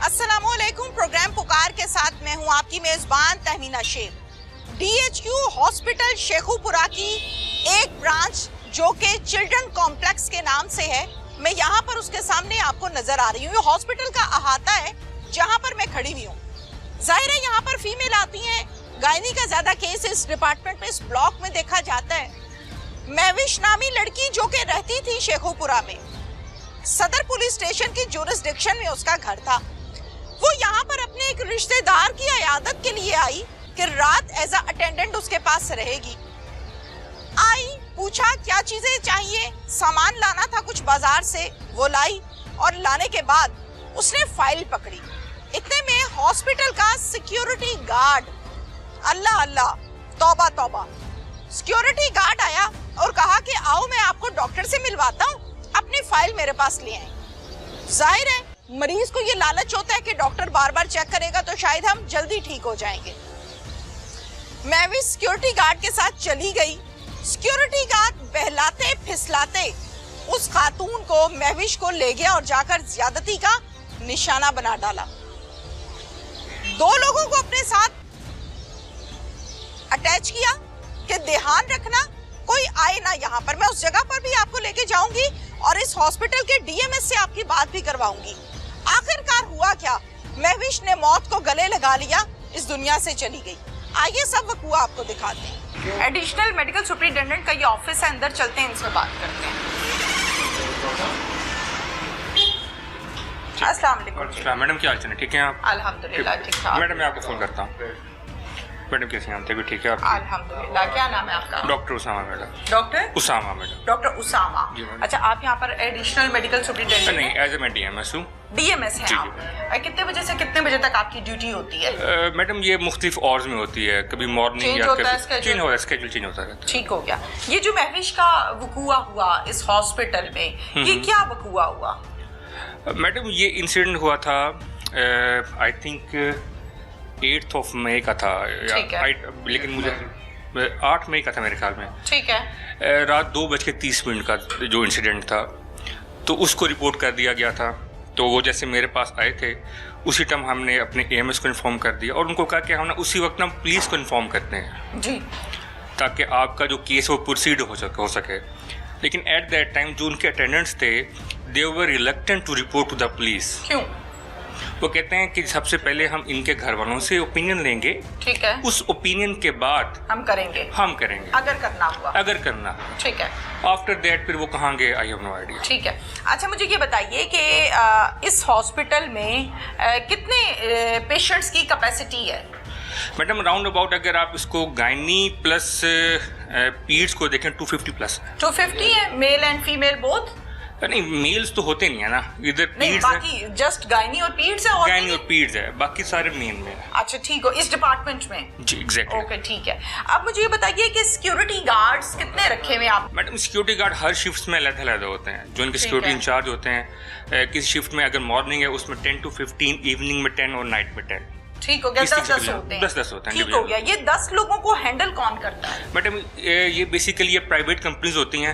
अस्सलामुअलैकुम। प्रोग्राम पुकार के साथ मैं हूं आपकी मेजबान तहमीना शेख। DHQ हॉस्पिटल शेखुपुरा की एक ब्रांच जो कि चिल्ड्रन कॉम्प्लेक्स के नाम से है, मैं यहाँ पर उसके सामने आपको नजर आ रही हूँ। हॉस्पिटल का अहाता है जहाँ पर मैं खड़ी हुई हूँ। जाहिर है यहाँ पर फीमेल आती हैं, गायनी का ज्यादा केस इस डिपार्टमेंट में, इस ब्लॉक में देखा जाता है। महविश नामी लड़की जो कि रहती थी शेखुपुरा में, सदर पुलिस स्टेशन की जुरिस्डिक्शन में उसका घर था। वो यहाँ पर अपने एक रिश्तेदार की इयादत के लिए आई कि रात एज अ अटेंडेंट उसके पास रहेगी। आई, पूछा क्या चीजें चाहिए, सामान लाना था कुछ बाजार से, वो लाई और लाने के बाद उसने फाइल पकड़ी। इतने में हॉस्पिटल का सिक्योरिटी गार्ड, अल्लाह अल्लाह, तौबा तौबा, सिक्योरिटी गार्ड आया और कहा कि आओ मैं आपको डॉक्टर से मिलवाता हूँ, अपनी फाइल मेरे पास ले आए। जाहिर है मरीज को ये लालच होता है कि डॉक्टर बार बार चेक करेगा तो शायद हम जल्दी ठीक हो जाएंगे। मैं भी सिक्योरिटी गार्ड के साथ चली गई। सिक्योरिटी गार्ड बहलाते फिसलाते उस खातून को, महविश को ले गया और जाकर ज्यादती का निशाना बना डाला। दो लोगों को अपने साथ अटैच किया कि ध्यान रखना कोई आए ना यहाँ पर। मैं उस जगह पर भी आपको लेके जाऊंगी और इस हॉस्पिटल के DMS से आपकी बात भी करवाऊंगी। आखिरकार हुआ क्या, महविश ने मौत को गले लगा लिया, इस दुनिया से चली गई। आइए सब वकूआ आपको दिखाते हैं। एडिशनल मेडिकल सुपरिटेंडेंट का ये ऑफिस है, अंदर चलते हैं, इनसे बात करते हैं। अस्सलाम वालेकुम। मैडम क्या हाल चाल है, ठीक है आप? अल्हम्दुलिल्लाह ठीक ठाक। मैडम मैं आपको फोन करता हूँ। मैडम कैसे हैं, तबीयत ठीक है आपकी? अल्हम्दुलिल्लाह। क्या नाम है आपका? Doctor Usama madam. Doctor Usama madam. Doctor Usama. अच्छा, आप यहाँ पर एडिशनल मेडिकल सुपरिटेंडेंट नहीं, एज ए मैं DMS हूँ। DMS है आप। कितने बजे से कितने बजे तक आपकी ड्यूटी होती है? मैडम ये मुख्तलिफ आवर्स में होती है, कभी मॉर्निंग या कभी चेंज होता है, स्केड्यूल चेंज होता रहता है। ठीक हो गया। ये जो महविश का वकूआ हुआ इस हॉस्पिटल में, ये क्या वकूआ हुआ? मैडम ये इंसिडेंट हुआ था आई थिंक 8 मई का था, लेकिन मुझे 8 मई का था मेरे ख्याल में। ठीक है। रात 2:30 का जो इंसिडेंट था, तो उसको रिपोर्ट कर दिया गया था। तो वो जैसे मेरे पास आए थे, उसी टाइम हमने अपने AMS को इन्फॉर्म कर दिया और उनको कहा कि हम ना उसी वक्त ना पुलिस को इन्फॉर्म करते हैं जी, ताकि आपका जो केस वो प्रोसीड हो सके। लेकिन एट दैट टाइम जो उनके अटेंडेंट्स थे, they were reluctant to report to the police. क्यों? वो कहते हैं कि सबसे पहले हम इनके घर वालों से ओपिनियन लेंगे, ठीक है, उस ओपिनियन के बाद हम करेंगे अगर करना हुआ। ठीक है। आफ्टर दैट फिर वो कहाँ गए, आई हैव नो आइडिया। ठीक है। अच्छा, मुझे ये बताइए कि इस हॉस्पिटल में कितने पेशेंट्स की कैपेसिटी है? मैडम राउंड अबाउट अगर आप इसको गायनी प्लस पीड्स को देखें 250 प्लस। 250 है, मेल एंड फीमेल बोथ? नहीं, मेल्स तो होते नहीं है ना, इधर पीड्स बाकी जस्ट गायनी और पीड्स है, और गायनी और पीड्स है, बाकी सारे मेल में। अच्छा ठीक हो, इस डिपार्टमेंट में? जी एग्जैक्टली। ओके ठीक है। अब मुझे ये बताइए कि सिक्योरिटी गार्ड्स कितने रखे हुए आप? मैडम सिक्योरिटी गार्ड हर शिफ्ट में अलग-अलग होते हैं, जो इनके सिक्योरिटी इंचार्ज होते हैं। किसी शिफ्ट में अगर मॉर्निंग है उसमें 10 to 15, इवनिंग में 10 और नाइट में 10। ठीक हो गया, 10-10 होते हैं। 10-10 होते हैं। ठीक हो गया। ये 10 लोगों को हैंडल कौन करता है? मैडम ये बेसिकली ये प्राइवेट कंपनीज होती हैं,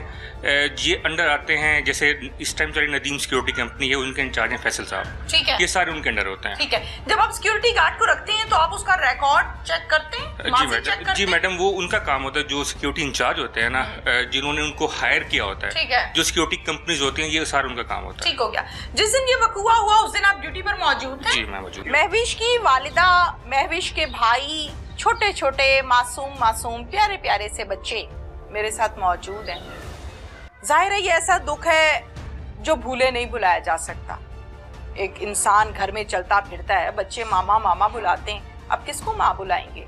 ये अंडर आते हैं। जैसे इस टाइम चली नदीम सिक्योरिटी कंपनी है, उनके इंचार्ज हैं फैसल साहब। ठीक है। ये सारे उनके अंडर होते हैं। ठीक है। जब आप सिक्योरिटी गार्ड को रखते हैं तो आप उसका रिकॉर्ड चेक करते हैं? जी मैडम, वो उनका काम होता है। जो सिक्योरिटी इंचार्ज होते हैं ना, जिन्होंने उनको हायर किया होता है, ठीक है, जो सिक्योरिटी कंपनीज होती हैं, ये सारा उनका काम होता है। ठीक हो गया। जिस दिन ये वकूआ हुआ उस दिन आप ड्यूटी पर मौजूद थे? जी मैं मौजूद। महविश की वालिदा, महविश के भाई, छोटे छोटे मासूम प्यारे प्यारे से बच्चे मेरे साथ मौजूद हैं। जाहिर है ये ऐसा दुख है जो भूले नहीं भुलाया जा सकता। एक इंसान घर में चलता फिरता है, बच्चे मामा मामा बुलाते हैं, अब किसको माँ बुलाएंगे?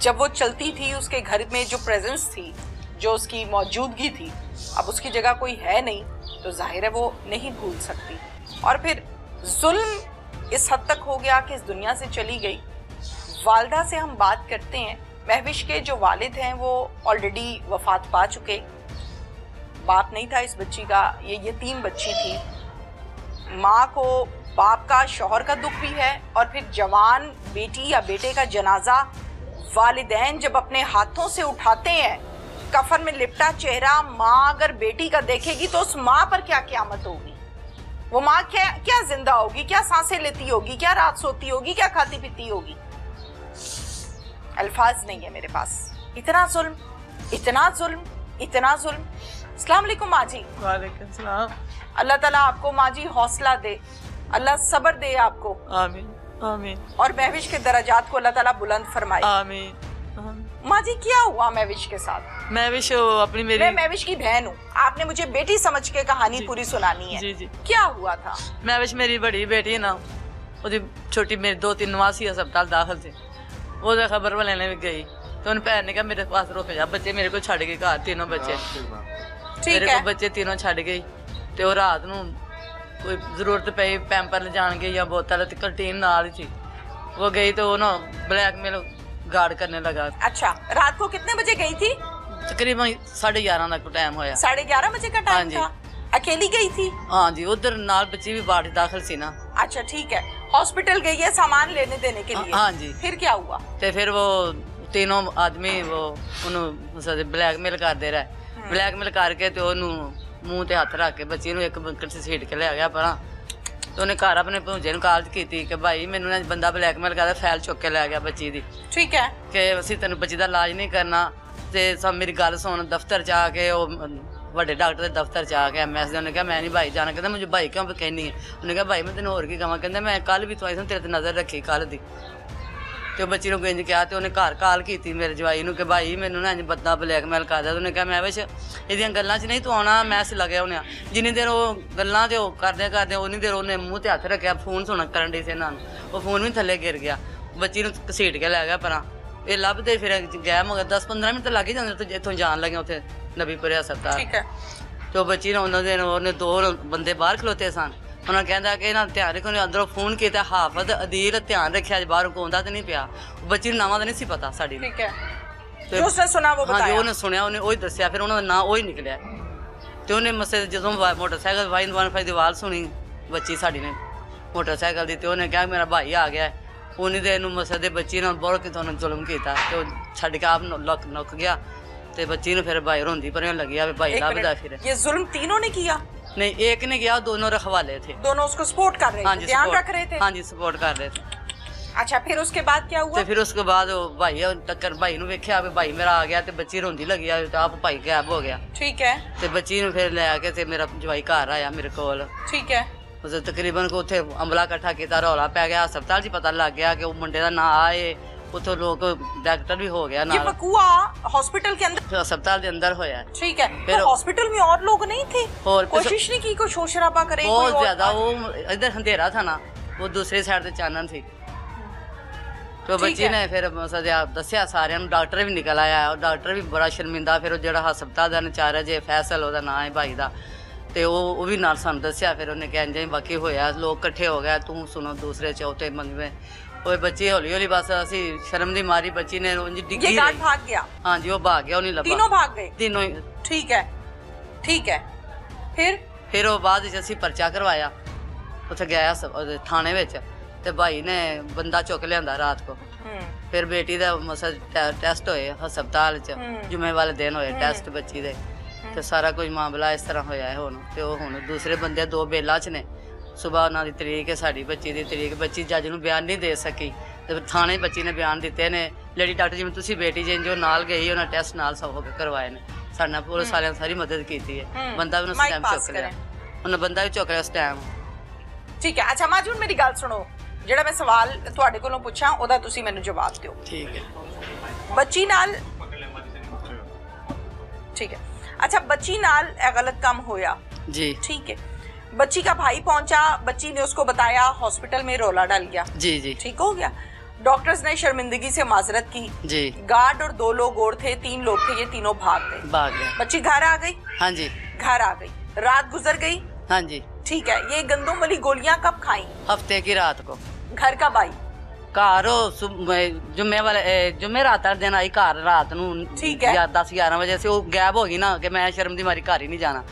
जब वो चलती थी उसके घर में जो प्रेजेंस थी, जो उसकी मौजूदगी थी, अब उसकी जगह कोई है नहीं, तो जाहिर है वो नहीं भूल सकती। और फिर जुल्म इस हद तक हो गया कि इस दुनिया से चली गई। वालिदा से हम बात करते हैं। महविश के जो वालिद हैं वो ऑलरेडी वफात पा चुके। बाप नहीं था इस बच्ची का, ये यतीम बच्ची थी। माँ को बाप का, शौहर का दुख भी है, और फिर जवान बेटी या बेटे का जनाजा वालिदैन जब अपने हाथों से उठाते हैं, कफन में लिपटा चेहरा माँ अगर बेटी का देखेगी तो उस माँ पर क्या क़यामत होगी। वो माँ क्या जिंदा होगी, क्या सांसें लेती होगी, क्या रात सोती होगी, क्या खाती पीती होगी? अल्फाज नहीं है मेरे पास। इतना जुल्म, इतना जुल्म, इतना जुल्म। अस्सलाम वालेकुम माँ जी। वालेकुम सलाम। अल्लाह ताला आपको माँ जी हौसला दे, अल्लाह सब्र दे आपको। आमीन आमीन। और महविश के दर्जात को अल्लाह ताला बुलंद फरमाए। आमीन। माँ जी क्या हुआ महविश के साथ? महविश अपनी मेरी, मैं महविश की बहन हूँ, आपने मुझे बेटी समझ के कहानी पूरी सुनानी है। जी जी। क्या हुआ था? महविश मेरी बड़ी बेटी है ना, ਉਹਦੀ छोटी मेरी 2-3 नवासी अस्पताल दाखिल थे। वो खबर वाले ने भी गई तो उन भैन ने कहा मेरे पास रुक जा, बच्चे मेरे को छड़ गए घर, तीनों बच्चे मेरे को बच्चे तीनों छड़ गई। तो रात ਨੂੰ कोई जरूरत पई पैंपर ले जान के या बोतल ते कंटीन नाल ही थी, वो गई तो वो ना ब्लैकमेल गार्ड करने लगा। अच्छा, रात को कितने बजे गई थी? तकरीबन 11:30 तक टाइम होया। 11:30 बजे का टाइम था? अकेली गई थी? हाँ जी, उधर नाल बच्ची भी बाढ़ दाखिल सी ना। अच्छा ठीक है, हॉस्पिटल गई है सामान लेने देने के लिए। हाँ जी। फिर क्या हुआ? तो फिर वो तीनों आदमी वो उन्होंने ब्लैकमेल करते रहे। ब्लैकमेल करके तो उन्होंने मुंह ते हथ रख के बच्ची ਨੂੰ ਇੱਕ ਬੰਕਰ से सीट के ले गया परा। तो उन्हें घर अपने भूजे ਨੂੰ ਕਾਲ ਕੀਤੀ कि भाई मैनू ना बंदा ब्लैकमेल करदा, फैल चुक के ले गया बच्ची दी। ठीक है कि ਅਸੀਂ ਤੈਨੂੰ ਬੱਚੀ ਦਾ ਇਲਾਜ ਨਹੀਂ ਕਰਨਾ ਤੇ ਸਭ ਮੇਰੀ ਗੱਲ ਸੁਣ। ਦਫ਼ਤਰ ਚ ਆ ਕੇ ਉਹ ਵੱਡੇ ਡਾਕਟਰ ਦੇ ਦਫ਼ਤਰ ਚ ਆ ਕੇ ਐਮਐਸ ਦੇ ਉਹਨੇ ਕਿਹਾ ਮੈਂ ਨਹੀਂ ਭਾਈ ਜਾਣਾ। ਕਹਿੰਦਾ ਮੈਨੂੰ ਭਾਈ ਕਿਉਂ ਕਹਿਨੀ ਹੈ? ਉਹਨੇ ਕਿਹਾ ਭਾਈ ਮੈਂ ਤੈਨੂੰ ਹੋਰ ਕੀ ਕਹਾਂ। ਕਹਿੰਦਾ ਮੈਂ ਕੱਲ ਵੀ ਤੂੰ ਆਈ ਸੀ ਤੇਰੇ ਤੇ ਨਜ਼ਰ ਰੱਖੀ ਕੱਲ ਦੀ। ਤੇ ਉਹ ਬੱਚੀ ਨੂੰ ਇੰਝ ਕਿਹਾ ਤੇ ਉਹਨੇ ਘਰ ਕਾਲ ਕੀਤੀ ਮੇਰੇ ਜਵਾਈ ਨੂੰ ਕਿ ਭਾਈ ਮੈਨੂੰ ਨਾ ਇੰਝ ਬੰਦਾ ਬਲੈਕਮੇਲ ਕਰਦਾ। ਉਹਨੇ ਕਿਹਾ ਮੈਂ ਵਿਸ਼ ਇਹਦੀਆਂ ਗੱਲਾਂ 'ਚ ਨਹੀਂ ਤੂੰ ਆਉਣਾ। ਮੈਸ ਲੱਗਿਆ ਉਹਨੇ ਜਿੰਨੀ ਦੇਰ ਉਹ ਗੱਲਾਂ ਤੇ ਉਹ ਕਰਦੇ ਉਨੀ ਦੇਰ ਉਹਨੇ ਮੂੰਹ ਤੇ ਹੱਥ ਰੱਖਿਆ, ਫੋਨ ਸੁਣ ਕਰਨ ਡਈ ਸੀ ਇਹਨਾਂ ਨੂੰ। ਉਹ ਫੋਨ ਵੀ ਥੱਲੇ ਗਿਰ ਗਿਆ, ਬੱਚੀ ਨੂੰ ਘਸੀਟ ਕੇ ਲੈ ਗਿਆ ਪਰਾਂ। ਇਹ ਲੱਭਦੇ ਫਿਰ ਗਿਆ ਮਗਰ 10-15 ਮਿੰਟ ਤਾਂ ਲੱਗ ਹੀ ਜਾਂਦੇ ਇੱਥੋਂ ਜਾਣ ਲੱਗੇ ਉੱਥੇ ਨਬੀਪੁਰੇ ਹਸਪਤਾਲ। ठीक है। ਤੇ ਉਹ ਬੱਚੀ ਨੂੰ ਉਹਨਾਂ ਦੇ ਉਹਨੇ 2 ਬੰਦੇ ਬਾਹਰ ਖਲੋਤੇ ਸਨ। ਉਹਨਾਂ ਕਹਿੰਦਾ ਕਿ ਇਹਨਾਂ ਧਿਆਨ ਰੱਖੋ। ਉਹਨੇ ਅੰਦਰੋਂ ਫੋਨ ਕੀਤਾ, ਹਾਫਜ਼ ਅਦੀਲ ਧਿਆਨ ਰੱਖਿਆ, ਬਾਹਰੋਂ ਕੋਂਦਾ ਤੇ ਨਹੀਂ ਪਿਆ। ਬੱਚੀ ਨੂੰ ਨਾਵਾਂ ਦਾ ਨਹੀਂ ਸੀ ਪਤਾ ਸਾਡੀ। ठीक है, जो उसने सुना वो ਹਾਂ ਜੀ, बताया। ਉਹਨੇ ਸੁਣਿਆ, ਉਹਨੇ ਉਹੀ ਦੱਸਿਆ। ਫਿਰ ਉਹਨਾਂ ਦਾ ਨਾਂ ਉਹੀ ਨਿਕਲਿਆ। ਤੇ ਉਹਨੇ ਮਸੇ ਜਦੋਂ ਮੋਟਰਸਾਈਕਲ 115 ਦੀ ਆਵਾਜ਼ ਸੁਣੀ ਬੱਚੀ ਸਾਡੀ ਨੇ ਮੋਟਰਸਾਈਕਲ ਦੀ, ਤੇ ਉਹਨੇ ਕਿਹਾ ਮੇਰਾ ਭਾਈ ਆ ਗਿਆ। ਉਹਨੇ ਦੇ ਇਹਨੂੰ ਮਸੇ ਦੇ ਬੱਚੀ ਨਾਲ ਬਹੁਤ ਕਿਤੋਂ ਜ਼ੁਲਮ ਕੀਤਾ ਤੇ ਉਹ ਛੱਡ ਕੇ ਆਪ ਨੁੱਕ ਗਿਆ। ਤੇ ਬੱਚੀ ਨੂੰ ਫਿਰ ਭਾਈ ਰੋਂਦੀ ਪਰੇ ਲੱਗਿਆ ਵੀ ਭਾਈ एक ਲੱਭਦਾ। मिनट, ਫਿਰ ये जुल्म तीनों ने किया? नहीं, एक ने किया, दोनों रखवाले थे। दोनों उसको सपोर्ट कर रहे हाँ थे, जी, ध्यान support- रख रहे थे? हाँ जी, सपोर्ट कर रहे थे। अच्छा, फिर उसके बाद क्या हुआ? ਤੇ ਫਿਰ ਉਸਕੇ ਬਾਅਦ ਉਹ ਭਾਈ ਟੱਕਰ ਭਾਈ ਨੂੰ ਵੇਖਿਆ ਵੀ ਭਾਈ ਮੇਰਾ ਆ ਗਿਆ ਤੇ ਬੱਚੀ ਰੋਂਦੀ ਲੱਗੀ ਆ ਤੇ ਆਪ ਭਾਈ ਗਾਇਬ ਹੋ ਗਿਆ। ठीक है ਤੇ ਬੱਚੀ ਨੂੰ ਫਿਰ ਲੈ ਕੇ ਤੇ ਮੇਰਾ ਜਵਾਈ ਘਰ ਆਇਆ ਮੇਰੇ ਕੋਲ। ठीक है। ਉਸ ਤਕਰੀਬਨ ਕੋ ਉੱਥੇ ਅਮਲਾ ਇਕੱਠਾ ਕੀਤਾ, ਰੌਲਾ ਪੈ ਗਿਆ। ਹਸਪਤਾਲ 'ਚ ਪਤਾ ਲੱਗ ਗਿਆ ਕਿ ਉਹ ਮੁੰਡੇ ਦਾ ਨਾਂ ਆਏ। ਉੱਥੋਂ ਲੋਕ ਡਾਕਟਰ भी हो गया ये ਨਾਲ। वकूआ हॉस्पिटल के अंदर? ਹਸਪਤਾਲ ਦੇ ਅੰਦਰ ਹੋਇਆ। ठीक है। फिर- तो हॉस्पिटल में और लोग नहीं थे? और कोशिश नहीं की कोई शोर शराबा करे? कोई बहुत और- ज्यादा वो इधर अंधेरा था ना, वो दूसरी साइड से चानन थी। तो बच्ची ने फिर सजा दसिया सारिਆਂ ਨੂੰ। ਡਾਕਟਰ ਵੀ ਨਿਕਲ ਆਇਆ, ਉਹ ਡਾਕਟਰ ਵੀ ਬੜਾ ਸ਼ਰਮਿੰਦਾ। ਫਿਰ ਉਹ ਜਿਹੜਾ ਹਸਪਤਾਲ ਦਾ ਇੰਚਾਰਜ ਜੇ ਫੈਸਲ ਉਹਦਾ ਨਾਂ ਹੈ ਭਾਈ ਦਾ, ਤੇ ਉਹ ਵੀ ਨਾਲ ਸਾਨੂੰ ਦੱਸਿਆ। ਫਿਰ ਉਹਨੇ ਕਿਹਾ ਇੰਜ ਬਾਕੀ ਹੋਇਆ, ਲੋਕ ਇਕੱਠੇ ਹੋ ਗਏ, ਤੂੰ ਸੁਣੋ ਦੂਸਰੇ ਚੌਥੇ ਮੰਗਵੇਂ। ਉਹ ਬੱਚੀ ਹੌਲੀ ਹੌਲੀ ਬਸ ਅਸੀਂ ਸ਼ਰਮ ਦੀ ਮਾਰੀ ਬੱਚੀ ਨੇ ਉਂਝ ये ਡਿੱਗੀ गार्ड ਰਹੀ। भाग गया? हाँ जी, वो भाग गया, वो नहीं लगा। तीनों भाग गए? तीनों ही। ठीक है ठीक है। फिर ਉਹ ਬਾਅਦ ਵਿੱਚ ਅਸੀਂ ਪਰਚਾ ਕਰਵਾਇਆ, ਉੱਥੇ ਗਿਆ ਥਾਣੇ ਵਿੱਚ। ਤੇ ਭਾਈ ਨੇ ਬੰਦਾ ਚੁੱਕ ਲਿਆਂਦਾ ਰਾਤ ਕੋ। ਫਿਰ ਬੇਟੀ ਦਾ ਟੈਸਟ ਹੋਏ ਹਸਪਤਾਲ 'ਚ, ਜੁਮੇ ਵਾਲੇ ਦਿਨ ਹੋਏ ਟੈਸਟ ਬੱਚੀ ਦੇ। ਤੇ ਸਾਰਾ ਕੁਝ ਮਾਮਲਾ ਇਸ ਤਰ੍ਹਾਂ ਹੋਇਆ ਹੈ ਹੁਣ। ਤੇ ਉਹ ਹੁਣ ਦੂਸਰੇ ਬੰਦੇ 2 ਬੇਲਾਂ 'ਚ ਨੇ। ਸੁਬਾਹ ਉਹਨਾਂ ਦੀ ਤਰੀਕ ਹੈ, ਸਾਡੀ ਬੱਚੀ ਦੀ ਤਰੀਕ। ਬੱਚੀ ਜੱਜ ਨੂੰ ਬਿਆਨ ਨਹੀਂ ਦੇ ਸਕੀ ਤੇ ਫਿਰ ਥਾਣੇ ਬੱਚੀ ਨੇ ਬਿਆਨ ਦਿੱਤੇ ਨੇ। ਲੇਡੀ ਡਾਕਟਰ ਜਿਵੇਂ ਤੁਸੀਂ ਬੇਟੀ ਜੇ ਜੋ ਨਾਲ ਗਈ, ਉਹਨਾਂ ਟੈਸਟ ਨਾਲ ਸਭ ਹੋ ਕੇ ਕਰਵਾਏ ਨੇ। ਸਾਡੇ ਨਾਲ ਪੁਲਿਸ ਵਾਲਿਆਂ ਨੇ ਸਾਰੀ ਮਦਦ ਕੀਤੀ ਹੈ। ਬੰਦਾ ਵੀ ਉਸ ਮਾਈਕ ਟਾਈਮ ਪਾਸ ਚੁੱਕ ਲਿਆ, ਕਰੇ। ਉਹਨੇ ਬੰਦਾ ਵੀ ਚੁੱਕ ਲਿਆ ਉਸ ਟਾਈਮ। ठीक है। अच्छा माँ जी, ਹੁਣ ਮੇਰੀ ਗੱਲ ਸੁਣੋ। ਜਿਹੜਾ ਮੈਂ ਸਵਾਲ ਤੁਹਾਡੇ ਕੋਲੋਂ ਪੁੱਛਾਂ ਉਹਦਾ ਤੁਸੀਂ ਮੈਨੂੰ ਜਵਾਬ ਦਿਓ। ਠੀਕ ਹੈ। ਬੱਚੀ ਨਾਲ ठीक है। अच्छा, बच्ची नाल गलत काम होया? जी ठीक है। बच्ची का भाई पहुंचा, बच्ची ने उसको बताया, हॉस्पिटल में रोला डाल गया। जी जी ठीक हो गया। डॉक्टर्स ने शर्मिंदगी से माजरत की। जी। गार्ड और 2 लोग और थे, 3 लोग थे, ये तीनों भाग गए। भाग गया। बच्ची घर आ गई? हाँ जी। घर आ गई, रात गुजर गई। हाँ जी। ठीक है। ये गंदम वाली गोलियां कब खाई? हफ्ते की रात को। घर कब आई? ਘਰ जुम्मे रात वाले दिन आई घर रात ਨੂੰ। ठीक है। 10-11 ਵਜੇ ਸੀ। ਉਹ ਗਾਇਬ ਹੋ ਗਈ ਨਾ ਕਿ ਮੈਂ ਸ਼ਰਮ ਦੀ ਮਾਰੀ ਘਰ ਹੀ ਨਹੀਂ ਜਾਣਾ।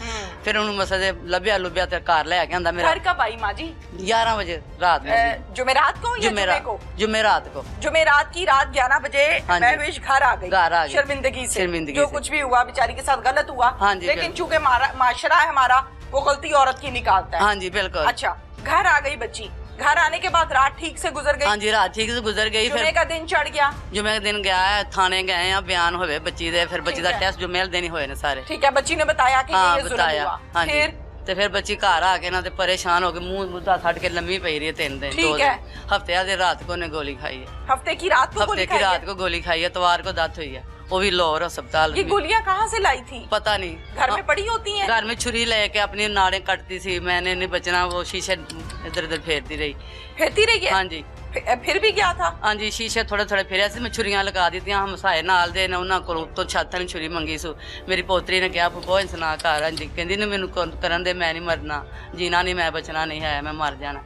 ਫਿਰ ਉਹਨੂੰ ਮਸਲੇ ਲੱਭਿਆ ਤੇ ਘਰ ਲੈ ਕੇ ਆਂਦਾ ਮੇਰਾ। घर कब आई माँ जी? 11 बजे रात में। जुमेरात को या जुमे को? जुमेरात को। जुमेरात की रात 11 बजे हाँ जी। महविश घर आ गई। घर आ गई। शर्मिंदगी से शर्मिंदगी जो से। कुछ भी हुआ बेचारी के साथ गलत हुआ। हाँ जी, लेकिन चूंकि माशरा है हमारा, वो गलती औरत की निकालता है। हाँ जी बिल्कुल। अच्छा, घर आ गई बच्ची, घर आने के बाद रात ठीक से गुजर गई? हाँ जी रात ठीक से गुजर गई। जुमे फिर का दिन चढ़ गया? जुमे का दिन गया है, थाने गए हैं, बयान होवे बच्ची दे, फिर बच्ची ठीक दा है। टेस्ट जुमे दिन होए ने सारे। ठीक है, बच्ची ने बताया कि हाँ ये जुल्म बताया। हुआ। हाँ जी। फिर ਤੇ ਫਿਰ ਬੱਚੀ ਘਰ ਆ ਕੇ ਨਾ ਤੇ ਪਰੇਸ਼ਾਨ ਹੋ ਕੇ ਮੂੰਹ ਮੁੱਦਾ ਛੱਡ ਕੇ ਲੰਮੀ ਪਈ ਰਹੀ है 3 दिन। ठीक है। हफ्ते आधे रात को ने गोली खाई है। हफ्ते की रात को हफ्ते गोली की खाई रात है? को गोली खाई है, इतवार को दात हुई है, वो भी लाहौर अस्पताल ये में। गोलियां कहाँ से लाई थी? पता नहीं। घर में पड़ी होती हैं? घर में छुरी लेके अपनी नाड़े कटती थी, मैंने नहीं बचना, वो शीशे इधर उधर फेरती रही। फिरती रही है? हाँ जी। फिर भी क्या था? हाँ जी शीशे थोड़े थोड़े फेरे ਸੀ, ਮੈਂ ਛੁਰੀਆਂ ਲਗਾ ਦਿੱਤੀਆਂ ਹਮਸਾਏ ਨਾਲ ਦੇ ਨੇ, ਉਹਨਾਂ ਕੋਲੋਂ ਤੋਂ ਛੱਤ ਨੇ ਛੁਰੀ ਮੰਗੀ ਸੂ। ਮੇਰੀ ਪੋਤਰੀ ਨੇ ਕਿਹਾ ਪੁੱਪੋ ਇਨਸਨਾ ਘਰ ਆਂ ਜੀ, ਕਹਿੰਦੀ ਨੇ ਮੈਨੂੰ ਕਰਨ ਦੇ, ਮੈਂ ਨਹੀਂ ਮਰਨਾ, ਜੀਣਾ ਨਹੀਂ, ਮੈਂ ਬਚਣਾ नहीं है, मैं मर जाना।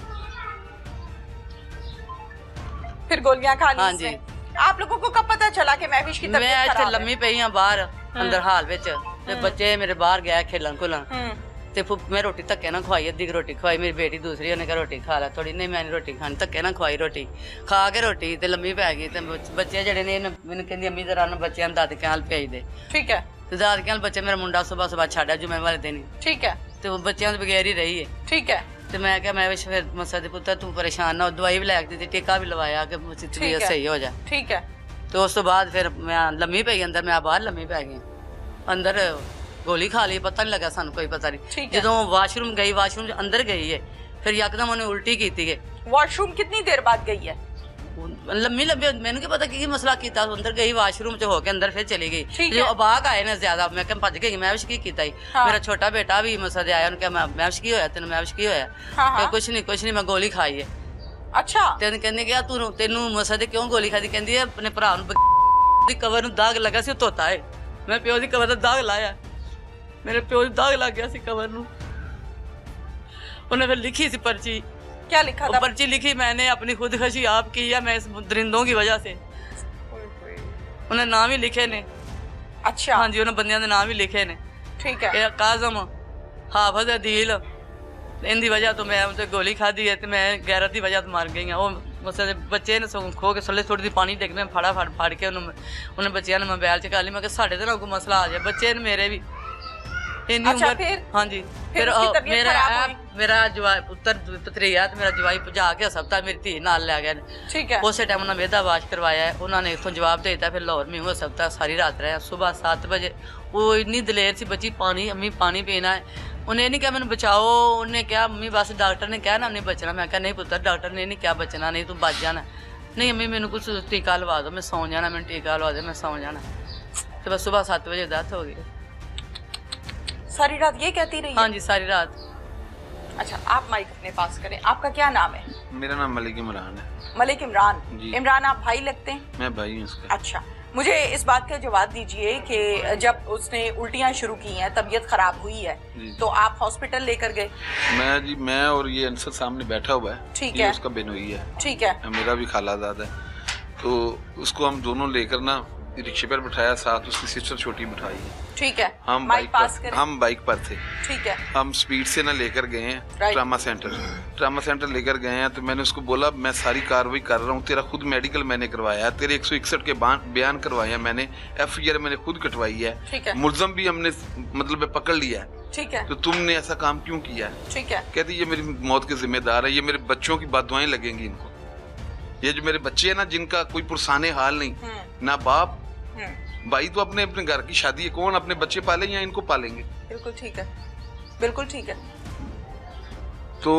फिर गोलियां खा ली हाँ इसने? जी। आप लोगों को कब पता चला कि महविश की मैं तबीयत ਇੱਥੇ खराब है? ਲੰਮੀ ਪਈ ਆ ਬਾਹਰ ਅੰਦਰ ਹਾਲ ਵਿੱਚ, ਤੇ ਬੱਚੇ ਮੇਰੇ ਬਾਹਰ ਗਿਆ ਖੇਲਣ ਖੁਲਣ, ਤੇ ਮੈਂ ਰੋਟੀ ਧੱਕੇ ਨਾ ਖਵਾਈ, ਅੱਧੀ ਰੋਟੀ ਖਵਾਈ, ਮੇਰੀ ਬੇਟੀ ਦੂਸਰੀ ਉਹਨੇ ਕਿਹਾ ਰੋਟੀ ਖਾ ਲੈ ਥੋੜੀ, ਨਹੀਂ ਮੈਂ ਨਹੀਂ ਰੋਟੀ ਖਾਣੀ, ਧੱਕੇ ਨਾ ਖਵਾਈ ਰੋਟੀ, ਖਾ ਕੇ ਰੋਟੀ ਤੇ ਲੰਮੀ ਪੈ ਗਈ। ਤੇ ਬੱਚੇ ਜਿਹੜੇ ਨੇ ਮੈਨੂੰ ਕਹਿੰਦੀ ਅੰਮੀ ਜ਼ਰਾ ਨੂੰ ਬੱਚਿਆਂ ਨੂੰ ਦਾਦਕਿਆਂ ਵੱਲ ਭੇਜ ਦੇ। ठीक है। ਤੇ ਦਾਦਕਿਆਂ ਵੱਲ ਬੱਚੇ, ਮੇਰਾ ਮੁੰਡਾ ਸਵੇਰ ਛੱਡਿਆ ਜੁਮੇ ਵਾਲੇ ਦਿਨ ਹੀ, ठीक है। ਤੇ ਉਹ ਬੱਚਿਆਂ ਦੇ ਬਗੈਰ ਹੀ ਰਹੀ ਹੈ। ठीक है। ਤੇ ਮੈਂ ਕਿਹਾ ਮੈਂ ਫਿਰ ਮਸਾ ਦੇ ਪੁੱਤਰ ਤੂੰ ਪਰੇਸ਼ਾਨ ਨਾ ਹੋ, ਦਵਾਈ ਵੀ ਲੈ ਕੇ ਦਿੱਤੀ, ਟੀਕਾ ਵੀ ਲਵਾਇਆ ਕਿ ਤਬੀਅਤ ਸਹੀ ਹੋ ਜਾ। ठीक है। ਤੇ ਉਸ ਤੋਂ ਬਾਅਦ ਫਿਰ ਮੈਂ ਲੰਮੀ ਪਈ ਅੰਦਰ, ਮੈਂ ਬਾਹਰ ਲੰਮੀ ਪੈ ਗਈ ਅੰਦਰ, ਗੋਲੀ ਖਾ ਲਈ, ਪਤਾ ਨਹੀਂ ਲੱਗਾ ਸਾਨੂੰ, ਕੋਈ ਪਤਾ ठीक ਨਹੀਂ। है। ਜਦੋਂ ਵਾਸ਼ਰੂਮ ਗਈ, ਵਾਸ਼ਰੂਮ ਦੇ ਅੰਦਰ ਗਈ ਹੈ, ਫਿਰ ਯਕਦਮ ਉਹਨੇ ਉਲਟੀ ਕੀਤੀ ਹੈ। वॉशरूम कितनी देर बाद गई है? ਲੰਮੀ ਮੈਨੂੰ ਕੀ ਪਤਾ ਕੀ ਮਸਲਾ ਕੀਤਾ, ਅੰਦਰ ਗਈ ਵਾਸ਼ਰੂਮ ਚ ਹੋ ਕੇ ਅੰਦਰ ਫਿਰ ਚਲੀ ਗਈ। ਠੀਕ ਜੋ ਹੈ। ਅਬਾਕ ਆਏ ਨੇ ਜ਼ਿਆਦਾ, ਮੈਂ ਕਿਹਾ ਭੱਜ ਗਈ, ਮੈਂ ਕੀ ਕੀਤਾ ਹੀ। ਹਾਂ। ਮੇਰਾ ਛੋਟਾ ਬੇਟਾ ਵੀ ਮਸਾ ਦੇ ਆਇਆ, ਉਹਨੇ ਕਿਹਾ ਮੈਂ ਕੀ ਹੋਇਆ ਤੈਨੂੰ, ਮੈਂ ਕੀ ਹੋਇਆ? ਹਾਂ, ਹਾਂ। ਕਿ ਕੁਛ ਨਹੀਂ ਮੈਂ ਗੋਲੀ ਖਾਈ ਹੈ। अच्छा। ਤੇ ਉਹਨੇ ਕਹਿੰਦੇ ਕਿ ਤੈਨੂੰ ਮਸਾ ਦੇ ਕਿਉਂ ਗੋਲੀ ਖਾਦੀ? ਕਹਿੰਦੀ ਹੈ ਆਪਣੇ ਭਰਾ ਨੂੰ ਦੀ ਕਵਰ ਨੂੰ ਦਾਗ ਲੱਗਾ ਸੀ, ਉਹ ਧੋਤਾ ਹੈ, ਮੈਂ ਪਿਓ ਦੀ ਕਵਰ ਦਾ ਦਾਗ ਲਾਇਆ, ਮੇਰੇ ਪਿਓ ਦੀ ਦਾਗ ਲੱਗ ਗਿਆ ਸੀ ਕਵਰ ਨੂੰ। ਉਹਨੇ ਫਿਰ ਲਿਖੀ ਸੀ पर्ची, क्या लिखा वो था? पर्ची लिखी मैंने अपनी खुदकशी आप की है, मैं इस दरिंदों की वजह से। उन्हें नाम ही लिखे ने। अच्छा। हाँ जी उन्हें बंदियां दे नाम ही लिखे ने। ठीक है। ये काजम, हाफज, अदील, इनकी वजह तो मैं उनसे गोली खाधी है, तो मैं गैरत की वजह तो मर गई हाँ। वो मुझसे बच्चे ने सगों खो के थले थोड़ी सी पानी डिग में फड़ के उन्हें बच्चों ने मोबाइल च कर ली। मैं साढ़े तो ना कोई मसला आ जाए, बच्चे ने मेरे भी इन्नी अच्छा, उम्र। फिर? हाँ जी फिर उसकी तबीयत खराब हुई? मेरा जवाई पुत्र भतरीआ ਤੇ ਮੇਰਾ ਜਵਾਈ ਭਜਾ ਕੇ ਹਸਪਤਾਲ ਮੇਰੀ ਧੀ ਨਾਲ ਲੈ ਗਏ। ठीक है। ਉਸੇ ਟਾਈਮ ਉਹਨਾਂ ਵੇਦਾ ਵਾਸ਼ ਕਰਵਾਇਆ ਹੈ, ਉਹਨਾਂ ਨੇ ਇੱਥੋਂ ਜਵਾਬ ਦੇ ਦਿੱਤਾ। ਫਿਰ ਲਾਹੌਰ में ਹਸਪਤਾਲ ਸਾਰੀ ਰਾਤ ਰਿਹਾ। ਸਵੇਰ 7 ਵਜੇ ਉਹ ਇੰਨੀ ਦਲੇਰ ਸੀ ਬੱਚੀ, ਪਾਣੀ ਅੰਮੀ ਪਾਣੀ ਪੀਣਾ ਹੈ, ਉਹਨੇ ਇਹ ਨਹੀਂ ਕਿਹਾ ਮੈਨੂੰ ਬਚਾਓ, ਉਹਨੇ ਕਿਹਾ ਅੰਮੀ ਬਸ ਡਾਕਟਰ ਨੇ ਕਿਹਾ ਨਾ ਨਹੀਂ ਬਚਣਾ। ਮੈਂ ਕਿਹਾ ਨਹੀਂ ਪੁੱਤਰ ਡਾਕਟਰ ਨੇ ਨਹੀਂ ਕਿਹਾ ਬਚਣਾ, ਨਹੀਂ ਤੂੰ ਬਚ ਜਾਣਾ। ਨਹੀਂ ਅੰਮੀ ਮੈਨੂੰ ਕੁਛ ਟੀਕਾ ਲਵਾ ਦਿਓ, ਮੈਂ ਸੌਂ ਜਾਣਾ, ਮੈਨੂੰ ਟੀਕਾ ਲਵਾ ਦਿਓ, ਮੈਂ ਸੌਂ ਜਾਣਾ। ਤੇ ਬਸ ਸਵੇਰ 7 ਵਜੇ ਡੈਥ ਹੋ ਗਈ। सारी रात ये कहती रही? हाँ जी सारी रात। अच्छा, आप माइक अपने पास करें। आपका क्या नाम है? मेरा नाम मलिक इमरान है। मलिक इमरान। जी। इमरान आप भाई लगते हैं? मैं भाई हूँ उसका। अच्छा, मुझे इस बात का जवाब दीजिए कि जब उसने उल्टियां शुरू की हैं, तबीयत खराब हुई है, जी। तो आप हॉस्पिटल लेकर गए? मैं और ये अंसर सामने बैठा हुआ है। ठीक ये है। उसका बेनोई है। ठीक है। मेरा भी खालाजाद है। तो उसको हम दोनों लेकर ना रिक्शे पर बिठाया, साथ उसकी सिस्टर छोटी बिठाई है। ठीक है। हम माइक पास करें। हम बाइक पर थे। ठीक है। हम स्पीड से ना लेकर गए हैं राइट। ट्रामा सेंटर लेकर गए हैं। तो मैंने उसको बोला मैं सारी कार्रवाई कर रहा हूँ, तेरा खुद मेडिकल मैंने करवाया है, तेरे 161 के बयान करवाए हैं मैंने, FIR मैंने खुद कटवाई है, ठीक है। मुलजम भी हमने मतलब पकड़ लिया है, ठीक है। तो तुमने ऐसा काम क्यों किया है? ठीक है। कहती ये मेरी मौत के जिम्मेदार है, ये मेरे बच्चों की बददुआएं लगेंगी इनको। ये जो मेरे बच्चे हैं ना, जिनका कोई पुरसाने हाल नहीं, ना बाप, भाई तो अपने अपने घर की शादी है, कौन अपने बच्चे पाले या इनको पालेंगे? बिल्कुल ठीक है, बिल्कुल ठीक है। तो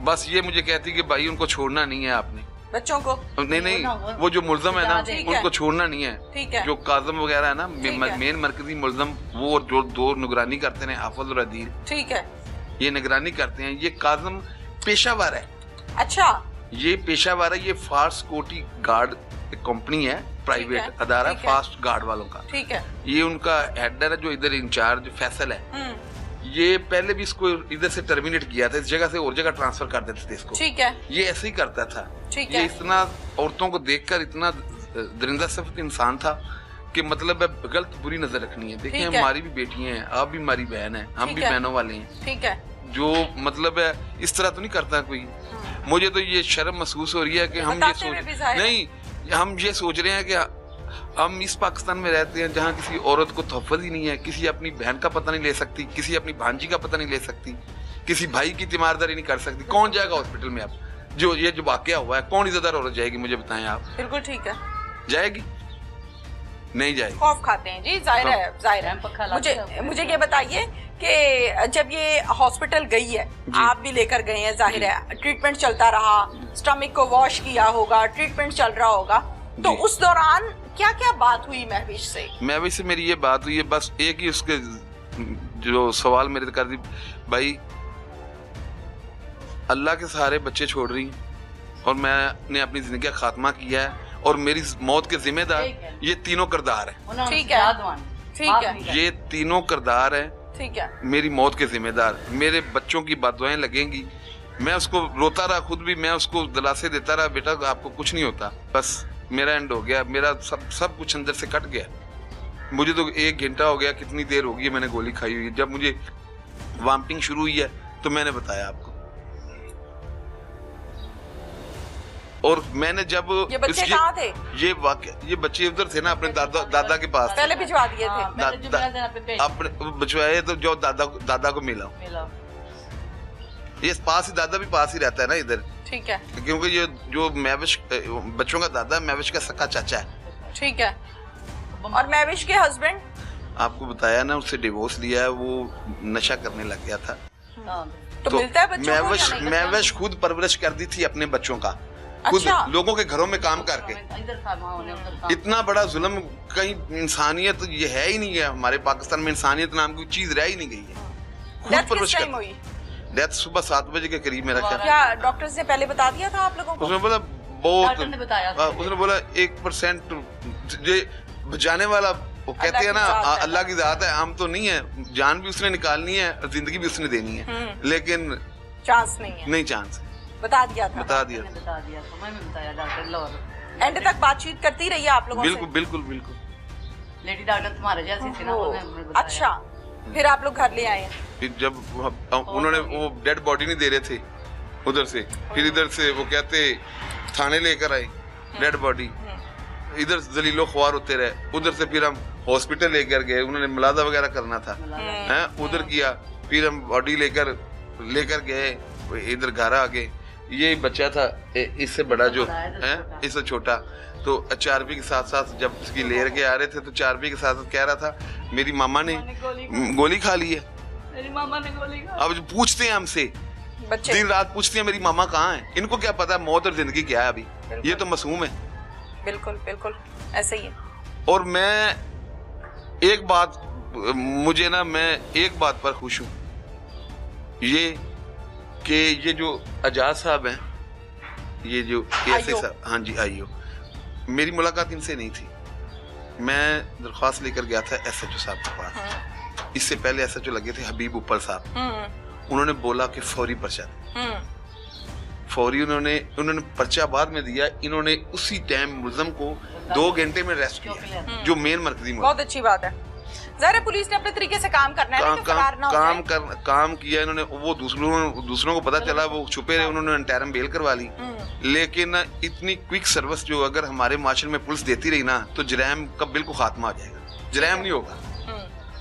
बस ये मुझे कहती कि भाई उनको छोड़ना नहीं है आपने, बच्चों को नहीं वो जो मुलजम है ना ठीक है। उनको छोड़ना नहीं है। ठीक है। जो काजम वगैरह है ना, ठीक है। मेन मरकजी मुलजम, वो और जो दो निगरानी करते हैं हाफिज और अदील, ठीक है। ये निगरानी करते हैं। ये काजम पेशावर है। अच्छा। ये पेशावर है। ये फास्ट सिक्योरिटी गार्ड कंपनी है, प्राइवेट अदारा, ठीक है। फास्ट गार्ड वालों का। ठीक है। ये उनका हेड है जो इधर इंचार्ज फैसल है। ये पहले भी इसको इधर से टर्मिनेट किया था, इस जगह से और जगह ट्रांसफर कर देते थे इसको। ठीक है। ये ऐसे ही करता था। ठीक ये है। इतना औरतों को देखकर इतना दरिंदा सिफत इंसान था कि मतलब है गलत बुरी नजर रखनी है। देखिए ठीक है। हमारी भी बेटियां हैं, आप भी हमारी बहन है, हम ठीक भी है। बहनों वाले हैं। ठीक है। जो मतलब है इस तरह तो नहीं करता कोई। मुझे तो ये शर्म महसूस हो रही है कि हम ये बताते हुए भी सोच जाहिर है। नहीं, हम ये सोच रहे हैं कि हम इस पाकिस्तान में रहते हैं जहाँ किसी औरत को तोहफत ही नहीं है, किसी अपनी बहन का पता नहीं ले सकती, किसी अपनी भांजी का पता नहीं ले सकती, किसी भाई की तीमारदारी नहीं कर सकती। कौन जाएगा हॉस्पिटल में? अब जो वाकया हुआ है, कौन इज्जतदार औरत जाएगी? मुझे बताएं आप। बिल्कुल ठीक है, जाएगी? नहीं जाएगी। खौफ खाते हैं जी, जाहिर है, जाहिर है। मुझे ये बताइए कि जब ये हॉस्पिटल गई है, आप भी लेकर गए हैं, जाहिर है ट्रीटमेंट चलता रहा, स्टमक को वॉश किया होगा, ट्रीटमेंट चल रहा होगा, तो उस दौरान क्या क्या बात हुई महविश से? महविश से मेरी ये बात हुई है, बस एक ही उसके जो सवाल मेरे कर दी, भाई अल्लाह के सहारे बच्चे छोड़ रही और मैंने अपनी जिंदगी का खात्मा किया है और मेरी मौत के जिम्मेदार ये तीनों किरदार हैं। ठीक है, ठीक है, ये तीनों किरदार हैं, ठीक है, मेरी मौत के जिम्मेदार। मेरे बच्चों की बददुआएं लगेंगी, मैं उसको रोता रहा, खुद भी मैं उसको दिलासे देता रहा, बेटा आपको कुछ नहीं होता, बस मेरा एंड हो गया, मेरा सब कुछ अंदर से कट गया। मुझे तो 1 घंटा हो गया, कितनी देर हो गई मैंने गोली खाई हुई। जब मुझे वॉमिटिंग शुरू हुई है तो मैंने बताया आपको, और मैंने जब ये बच्चे कहाँ थे? ये बच्चे उधर थे ना, अपने दादा के पास पहले भिजवा दिए थे। अपने बचवाए तो जो दादा को मिला, ये पास ही, दादा भी पास ही रहता है ना इधर। ठीक है, क्योंकि ये जो महविश बच्चों का दादा महविश का सका चाचा है। ठीक है, और महविश के हस्बैंड? आपको बताया ना, उससे डिवोर्स लिया है, वो नशा करने लग गया था। तो मिलता है बच्चों को? महविश खुद परवरिश कर दी थी अपने बच्चों का, खुद लोगों के घरों में काम करके। इतना बड़ा जुल्म, कहीं इंसानियत ये है ही नहीं है हमारे पाकिस्तान में, इंसानियत नाम की चीज रह ही नहीं गई है। खुद परवरिश कर, डेथ सुबह 7 बजे के करीब मेरा ख्याल। क्या डॉक्टर ने पहले बता दिया था आप लोगों को? उसने बोला बहुत, उसने बोला 1% ये बचाने वाला, वो कहते हैं ना अल्लाह की ज़ात है, हम तो नहीं है, जान भी उसने निकालनी है, जिंदगी भी उसने देनी है, लेकिन चांस नहीं है। नहीं चांस, बता दिया था, बता दिया था, मैंने बताया डॉक्टर लाहौर। एंड तक बातचीत करती रही है आप लोगों से? बिल्कुल बिल्कुल बिल्कुल। लेडी डॉक्टर तुम्हारे जैसी थी ना। अच्छा, फिर आप लोग घर ले आए? फिर जब उन्होंने वो डेड बॉडी नहीं दे रहे थे उधर से, फिर इधर से वो कहते थाने लेकर आए डेड बॉडी, इधर जलीलो ख्वार होते रहे, उधर से फिर हम हॉस्पिटल लेकर गए, उन्होंने मुलाजा वगैरह करना था, हैं उधर किया, फिर हम बॉडी लेकर गए, इधर घर आ गए। ये बच्चा था इससे बड़ा जो है, इससे छोटा, तो 4 के साथ साथ जब इसकी लेर के आ रहे थे तो 4 के साथ कह रहा था मेरी मामा ने गोली खा ली है, मेरी मामा ने गोली खा। अब पूछते हैं हमसे, दिन रात पूछते हैं मेरी मामा कहाँ है, इनको क्या पता है मौत और जिंदगी क्या है अभी, ये तो मासूम है। बिल्कुल बिल्कुल ऐसे ही है। और मैं एक बात, मुझे ना, मैं एक बात पर खुश हूँ, ये कि ये जो आजाद साहब हैं, ये जो ऐसे साहब, हाँ जी आईओ, मेरी मुलाकात इनसे नहीं थी, मैं दरख्वास्त लेकर गया था SHO साहब के पास। इससे पहले SHO लगे थे हबीब उप्पल साहब, उन्होंने बोला कि फौरी पर्चा दे, फौरी उन्होंने पर्चा बाद में दिया, इन्होंने उसी टाइम मुलजम को 2 घंटे में अरेस्ट किया, जो मेन मरकजी। बहुत अच्छी बात है, ज़ाहिर पुलिस ने अपने तरीके से काम करना है, काम किया इन्होंने, वो दूसरों को पता चला, वो छुपे रहे, उन्होंने इंटरम बेल करवा ली। लेकिन इतनी क्विक सर्विस जो अगर हमारे माशरे में पुलिस देती रही ना, तो जराइम का बिल्कुल खात्मा हो जाएगा, जराइम नहीं होगा।